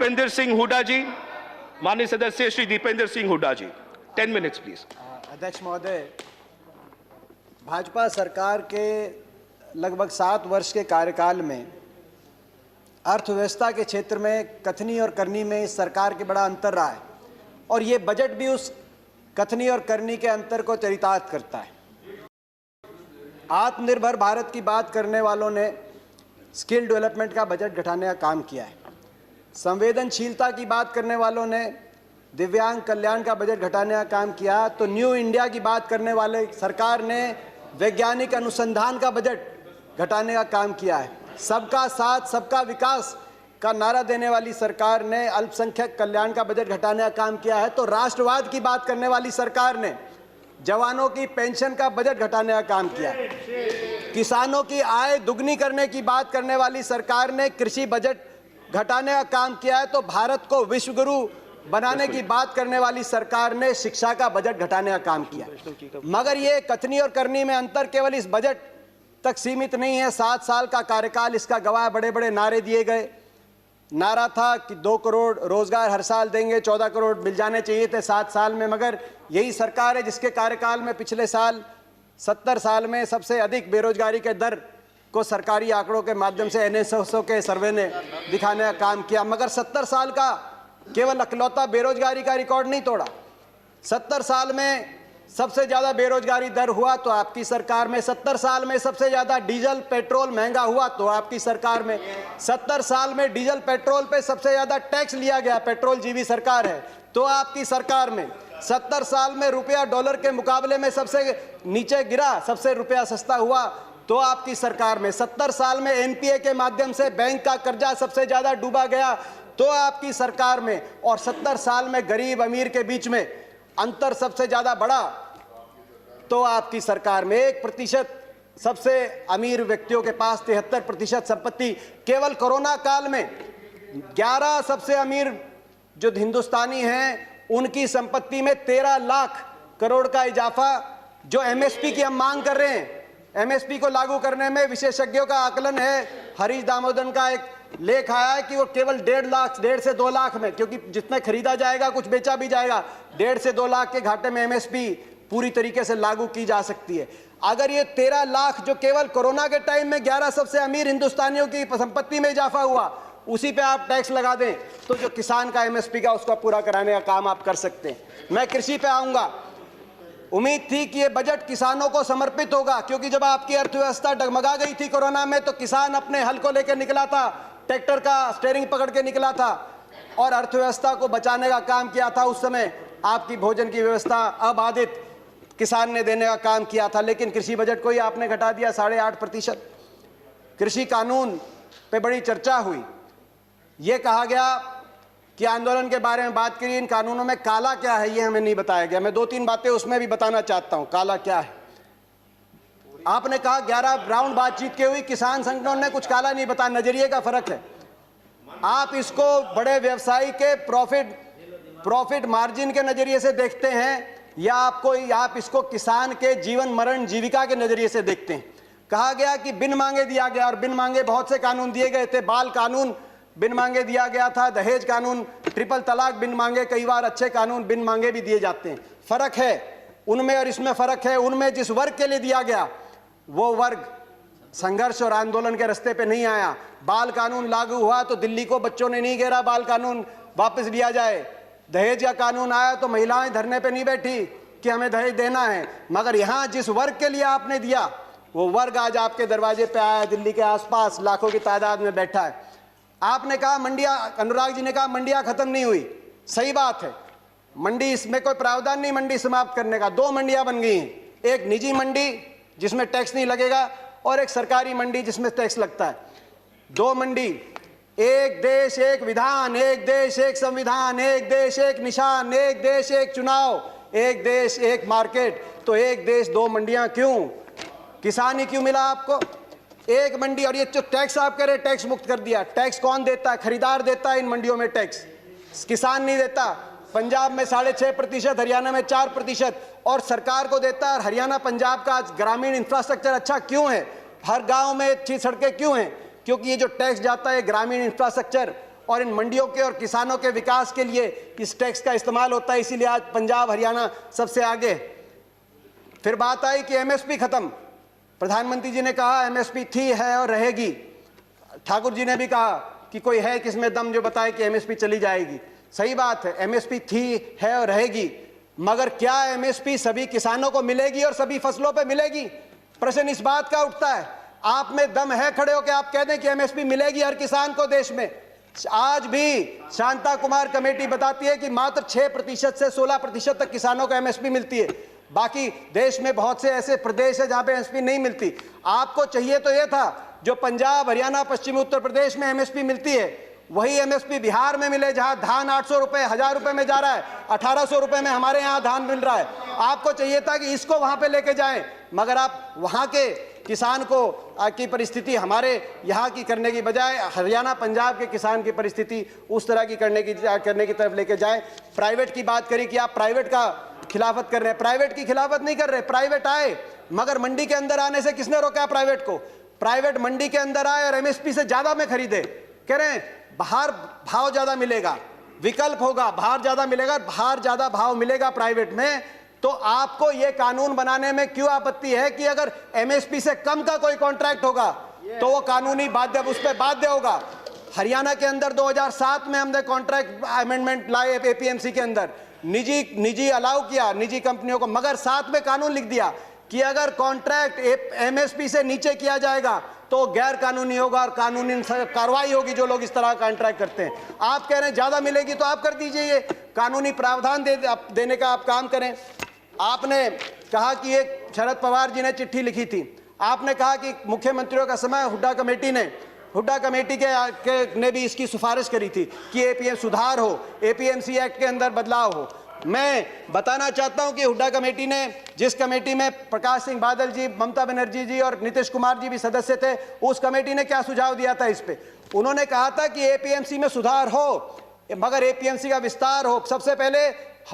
दीपेंद्र सिंह हुड्डा जी, माननीय सदस्य श्री दीपेंद्र सिंह हुड्डा जी, 10 minutes please. अध्यक्ष महोदय, भाजपा सरकार के लगभग 7 वर्ष के कार्यकाल में अर्थव्यवस्था के क्षेत्र में कथनी और करनी में इस सरकार के बड़ा अंतर रहा है और ये बजट भी उस कथनी और करनी के अंतर को चरितार्थ करता है। आत्मनिर्भर भारत की बात करने वालों ने स्किल डेवलपमेंट का बजट घटाने का काम किया है। संवेदनशीलता की बात करने वालों ने दिव्यांग कल्याण का बजट घटाने का काम किया। तो न्यू इंडिया की बात करने वाले सरकार ने वैज्ञानिक अनुसंधान का बजट घटाने का काम किया है। सबका साथ सबका विकास का नारा देने वाली सरकार ने अल्पसंख्यक कल्याण का बजट घटाने का काम किया है। तो राष्ट्रवाद की बात करने वाली सरकार ने जवानों की पेंशन का बजट घटाने का काम किया। किसानों की आय दुगनी करने की बात करने वाली सरकार ने कृषि बजट घटाने का काम किया है। तो भारत को विश्वगुरु बनाने की बात करने वाली सरकार ने शिक्षा का बजट घटाने का काम किया। मगर ये कथनी और करनी में अंतर केवल इस बजट तक सीमित नहीं है। 7 साल का कार्यकाल इसका गवाह। बड़े बड़े नारे दिए गए। नारा था कि 2 करोड़ रोजगार हर साल देंगे, 14 करोड़ मिल जाने चाहिए थे 7 साल में। मगर यही सरकार है जिसके कार्यकाल में पिछले साल 70 साल में सबसे अधिक बेरोजगारी के दर को सरकारी आंकड़ों के माध्यम से NSSO के सर्वे ने दिखाने का काम किया। मगर 70 साल का केवल अकलौता बेरोजगारी का रिकॉर्ड नहीं तोड़ा। 70 साल में सबसे ज़्यादा बेरोजगारी दर हुआ तो आपकी सरकार में। 70 साल में सबसे ज़्यादा डीजल पेट्रोल महंगा हुआ तो आपकी सरकार में। 70 साल में डीजल पेट्रोल पे सबसे ज़्यादा टैक्स लिया गया, पेट्रोल जीवी सरकार है, तो आपकी सरकार में। 70 साल में रुपया डॉलर के मुकाबले में सबसे नीचे गिरा, सबसे रुपया सस्ता हुआ तो आपकी सरकार में। 70 साल में NPA के माध्यम से बैंक का कर्जा सबसे ज़्यादा डूबा गया तो आपकी सरकार में। और 70 साल में गरीब अमीर के बीच में अंतर सबसे ज्यादा बढ़ा तो आपकी सरकार में। 1% सबसे अमीर व्यक्तियों के पास 73% संपत्ति। केवल कोरोना काल में 11 सबसे अमीर जो हिंदुस्तानी हैं उनकी संपत्ति में 13 लाख करोड़ का इजाफा। जो MSP की हम मांग कर रहे हैं, MSP को लागू करने में विशेषज्ञों का आकलन है, हरीश दामोदरन का एक लेख आया है कि वो केवल 1.5 से 2 लाख में, क्योंकि जितने खरीदा जाएगा कुछ बेचा भी जाएगा, 1.5 से 2 लाख के घाटे में MSP पूरी तरीके से लागू की जा सकती है। अगर ये 13 लाख जो केवल कोरोना के टाइम में 11 सबसे अमीर हिंदुस्तानियों की संपत्ति में इजाफा हुआ, उसी पे आप टैक्स लगा दें तो जो किसान का MSP का उसका पूरा कराने का काम आप कर सकते हैं। मैं कृषि पे आऊंगा। उम्मीद थी कि ये बजट किसानों को समर्पित होगा, क्योंकि जब आपकी अर्थव्यवस्था डगमगा गई थी कोरोना में तो किसान अपने हल को लेकर निकला था, ट्रैक्टर का स्टीयरिंग पकड़ के निकला था और अर्थव्यवस्था को बचाने का काम किया था। उस समय आपकी भोजन की व्यवस्था अबाधित किसान ने देने का काम किया था। लेकिन कृषि बजट को ही आपने घटा दिया 8.5%। कृषि कानून पे बड़ी चर्चा हुई। ये कहा गया कि आंदोलन के बारे में बात करिए, इन कानूनों में काला क्या है ये हमें नहीं बताया गया। मैं 2-3 बातें उसमें भी बताना चाहता हूं, काला क्या है। आपने कहा 11 राउंड बातचीत की हुई, किसान संगठनों ने कुछ काला नहीं बताया। नजरिए का फर्क है। आप इसको बड़े व्यवसायी के प्रॉफिट मार्जिन के नजरिए से देखते हैं या आप इसको किसान के जीवन मरण जीविका के नजरिए से देखते हैं। कहा गया कि बिन मांगे दिया गया, और बिन मांगे बहुत से कानून दिए गए थे। बाल कानून बिन मांगे दिया गया था, दहेज कानून, ट्रिपल तलाक बिन मांगे, कई बार अच्छे कानून बिन मांगे भी दिए जाते हैं। फर्क है उनमें और इसमें फर्क है। उनमें जिस वर्ग के लिए दिया गया वो वर्ग संघर्ष और आंदोलन के रास्ते पे नहीं आया। बाल कानून लागू हुआ तो दिल्ली को बच्चों ने नहीं घेरा बाल कानून वापस लिया जाए। दहेज का कानून आया तो महिलाएं धरने पे नहीं बैठी कि हमें दहेज देना है। मगर यहाँ जिस वर्ग के लिए आपने दिया वो वर्ग आज आपके दरवाजे पे आया, दिल्ली के आसपास लाखों की तादाद में बैठा है। आपने कहा मंडियां, अनुराग जी ने कहा मंडियां खत्म नहीं हुई। सही बात है, मंडी इसमें कोई प्रावधान नहीं मंडी समाप्त करने का। 2 मंडियां बन गई हैं, एक निजी मंडी जिसमें टैक्स नहीं लगेगा और एक सरकारी मंडी जिसमें टैक्स लगता है। 2 मंडी, एक देश एक विधान, एक देश एक संविधान, एक देश एक निशान, एक देश एक चुनाव, एक देश एक मार्केट। तो एक देश 2 मंडियां क्यों? किसान ही क्यों मिला आपको? एक मंडी। और ये जो टैक्स आप कह रहे टैक्स मुक्त कर दिया, टैक्स कौन देता है? खरीदार देता है इन मंडियों में टैक्स, किसान नहीं देता। पंजाब में 6.5%, हरियाणा में 4% और सरकार को देता है। और हरियाणा पंजाब का ग्रामीण इंफ्रास्ट्रक्चर अच्छा क्यों है? हर गांव में अच्छी सड़कें क्यों हैं? क्योंकि ये जो टैक्स जाता है ग्रामीण इंफ्रास्ट्रक्चर और इन मंडियों के और किसानों के विकास के लिए इस टैक्स का इस्तेमाल होता है, इसीलिए आज पंजाब हरियाणा सबसे आगे है। फिर बात आई कि एमएसपी खत्म। प्रधानमंत्री जी ने कहा एमएसपी थी, है और रहेगी। ठाकुर जी ने भी कहा कि कोई है किसमें दम जो बताए कि एमएसपी चली जाएगी। सही बात है, एमएसपी थी, है और रहेगी, मगर क्या एमएसपी सभी किसानों को मिलेगी और सभी फसलों पे मिलेगी? प्रश्न इस बात का उठता है। आप में दम है खड़े होकर आप कह दें कि एमएसपी मिलेगी हर किसान को देश में? आज भी शांता कुमार कमेटी बताती है कि मात्र 6% से 16% तक किसानों को एमएसपी मिलती है। बाकी देश में बहुत से ऐसे प्रदेश है जहां पे एमएसपी नहीं मिलती। आपको चाहिए तो यह था जो पंजाब हरियाणा पश्चिमी उत्तर प्रदेश में एमएसपी मिलती है वही एमएसपी बिहार में मिले, जहां धान 800 रुपए 1000 रुपए में जा रहा है, 1800 रुपए में हमारे यहां धान मिल रहा है। आपको चाहिए था कि इसको वहां पे लेके जाएं, मगर आप वहां के किसान को की परिस्थिति हमारे यहाँ की करने की बजाय हरियाणा पंजाब के किसान की परिस्थिति उस तरह की करने की तरफ लेके जाएं। प्राइवेट की बात करी कि आप प्राइवेट का खिलाफत कर रहे हैं। प्राइवेट की खिलाफत नहीं कर रहे, प्राइवेट आए, मगर मंडी के अंदर आने से किसने रोका प्राइवेट को? प्राइवेट मंडी के अंदर आए और एमएसपी से ज्यादा में खरीदे। कह रहे हैं बाहर भाव ज्यादा मिलेगा, विकल्प होगा, बाहर ज्यादा मिलेगा, बाहर ज्यादा भाव मिलेगा प्राइवेट में। तो आपको यह कानून बनाने में क्यों आपत्ति है कि अगर एमएसपी से कम का कोई कॉन्ट्रैक्ट होगा तो वो कानूनी बाध्य, उस पर बाध्य होगा। हरियाणा के अंदर 2007 में हमने कॉन्ट्रैक्ट अमेंडमेंट लाए एपीएमसी के अंदर, निजी अलाउ किया निजी कंपनियों को, मगर साथ में कानून लिख दिया कि अगर कॉन्ट्रैक्ट एमएसपी से नीचे किया जाएगा तो गैर कानूनी होगा और कानूनी कार्रवाई होगी जो लोग इस तरह का कॉन्ट्रैक्ट करते हैं। आप कह रहे हैं ज्यादा मिलेगी तो आप कर दीजिए, ये कानूनी प्रावधान देने का आप काम करें। आपने कहा कि एक शरद पवार जी ने चिट्ठी लिखी थी, आपने कहा कि मुख्यमंत्रियों का समय हुड्डा कमेटी ने भी इसकी सिफारिश करी थी कि एपीएम सुधार हो, एपीएमसी एक्ट के अंदर बदलाव हो। मैं बताना चाहता हूं कि हुड्डा कमेटी ने, जिस कमेटी में प्रकाश सिंह बादल जी, ममता बनर्जी जी और नीतीश कुमार जी भी सदस्य थे, उस कमेटी ने क्या सुझाव दिया था इस पे? उन्होंने कहा था कि एपीएमसी में सुधार हो मगर एपीएमसी का विस्तार हो। सबसे पहले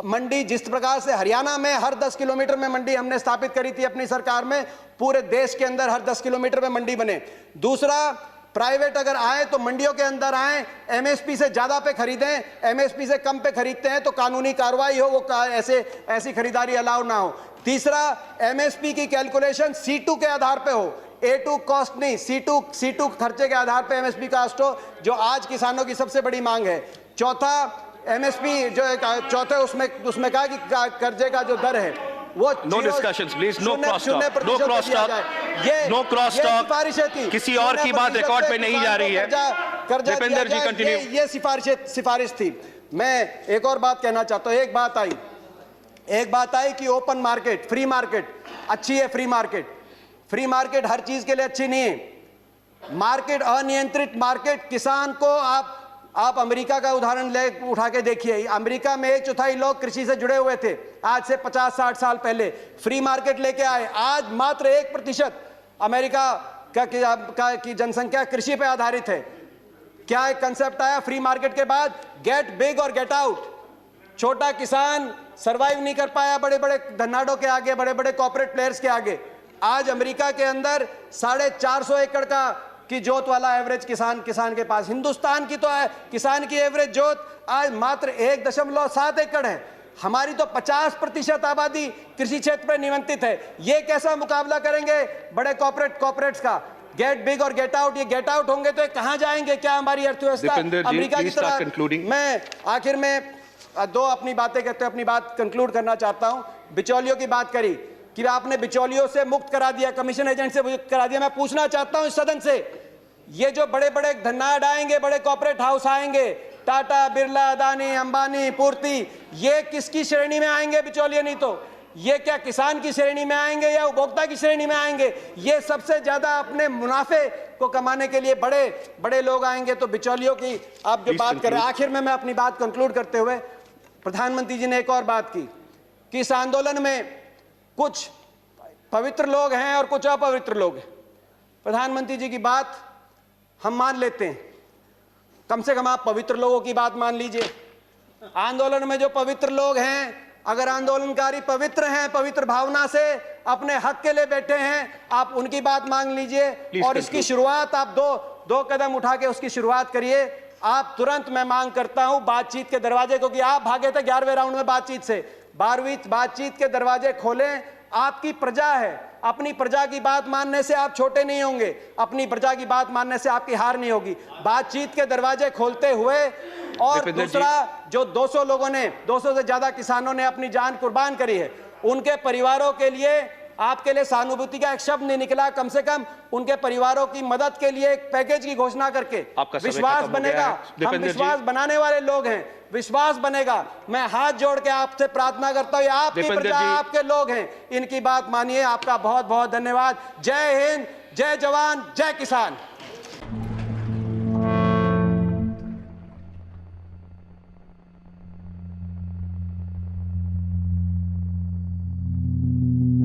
मंडी, जिस प्रकार से हरियाणा में हर 10 किलोमीटर में मंडी हमने स्थापित करी थी अपनी सरकार में, पूरे देश के अंदर हर 10 किलोमीटर में मंडी बने। दूसरा, प्राइवेट अगर आए तो मंडियों के अंदर आए, एमएसपी से ज्यादा पे खरीदें, एमएसपी से कम पे खरीदते हैं तो कानूनी कार्रवाई हो, वो ऐसी खरीदारी अलाउ ना हो। तीसरा, एमएसपी की कैलकुलेशन C2 के आधार पे हो, A2 कॉस्ट नहीं, C2 खर्चे के आधार पे एमएसपी कास्ट हो, जो आज किसानों की सबसे बड़ी मांग है। चौथा, एमएसपी जो चौथे उसमें कहा कि कर्जे का जो दर है वो no discussions please, no cross talk, no cross talk, no cross talk. किसी और की बात रिकॉर्ड पे नहीं जा रही है। दीपेंद्र जी कंटिन्यू। ये सिफारिश थी। मैं एक और बात कहना चाहता हूं। एक बात आई कि ओपन मार्केट, फ्री मार्केट अच्छी है। फ्री मार्केट हर चीज के लिए अच्छी नहीं है। मार्केट, अनियंत्रित मार्केट, किसान को आप अमेरिका का उदाहरण उठा के देखिए। अमेरिका में 1/4 लोग कृषि से जुड़े हुए थे आज से 50-60 साल पहले। फ्री मार्केट लेके आए, आज मात्र 1% अमेरिका की जनसंख्या कृषि पे आधारित है। क्या एक कंसेप्ट आया फ्री मार्केट के बाद? गेट बिग और गेट आउट। छोटा किसान सरवाइव नहीं कर पाया बड़े बड़े धन्नाडों के आगे, बड़े बड़े कॉर्पोरेट प्लेयर्स के आगे। आज अमेरिका के अंदर 450 एकड़ की जोत वाला एवरेज किसान के पास, हिंदुस्तान की तो किसान की एवरेज जोत आज मात्र 1.7 एकड़ है। हमारी तो 50% आबादी कृषि क्षेत्र पर निमंत्रित है। ये कैसा मुकाबला करेंगे बड़े कॉर्पोरेट्स का? गेट बिग और गेट आउट, ये गेट आउट होंगे तो कहां जाएंगे? क्या हमारी अर्थव्यवस्था अमेरिका की तरह? मैं आखिर में अपनी बातें कहते हुए अपनी बात कंक्लूड करना चाहता हूं। बिचौलियों की बात करी कि आपने बिचौलियों से मुक्त करा दिया, कमीशन एजेंट से मुक्त करा दिया। मैं पूछना चाहता हूं इस सदन से, ये जो बड़े बड़े धन्नाड आएंगे, बड़े कॉर्पोरेट हाउस आएंगे, टाटा, बिरला, अदानी, अंबानी, पूर्ति, ये किसकी श्रेणी में आएंगे? बिचौलिए नहीं तो ये क्या किसान की श्रेणी में आएंगे या उपभोक्ता की श्रेणी में आएंगे? ये सबसे ज्यादा अपने मुनाफे को कमाने के लिए बड़े बड़े लोग आएंगे। तो बिचौलियों की आप जो बात कर रहे हैं, आखिर में मैं अपनी बात कंक्लूड करते हुए, प्रधानमंत्री जी ने एक और बात की कि इस आंदोलन में कुछ पवित्र लोग हैं और कुछ अपवित्र लोग हैं। प्रधानमंत्री जी की बात हम मान लेते हैं, कम से कम आप पवित्र लोगों की बात मान लीजिए। आंदोलन में जो पवित्र लोग हैं, अगर आंदोलनकारी पवित्र हैं, पवित्र भावना से अपने हक के लिए बैठे हैं, आप उनकी बात मान लीजिए। और इसकी शुरुआत आप दो कदम उठा के उसकी शुरुआत करिए। आप तुरंत, मैं मांग करता हूं, बातचीत के दरवाजे, क्योंकि आप भागे थे 11वें राउंड में बातचीत से, 12वीं बातचीत के दरवाजे खोलें। आपकी प्रजा है, अपनी प्रजा की बात मानने से आप छोटे नहीं होंगे, अपनी प्रजा की बात मानने से आपकी हार नहीं होगी। बातचीत के दरवाजे खोलते हुए, और दूसरा, जो 200 लोगों ने, 200 से ज्यादा किसानों ने अपनी जान कुर्बान करी है, उनके परिवारों के लिए आपके लिए सहानुभूति का एक शब्द नहीं निकला, कम से कम उनके परिवारों की मदद के लिए एक पैकेज की घोषणा करके विश्वास बनेगा। हम विश्वास बनाने वाले लोग हैं, विश्वास बनेगा। मैं हाथ जोड़ के आपसे प्रार्थना करता हूं, आपकी प्रजा, आपके लोग हैं, इनकी बात मानिए। आपका बहुत बहुत धन्यवाद। जय हिंद, जय जवान, जय किसान।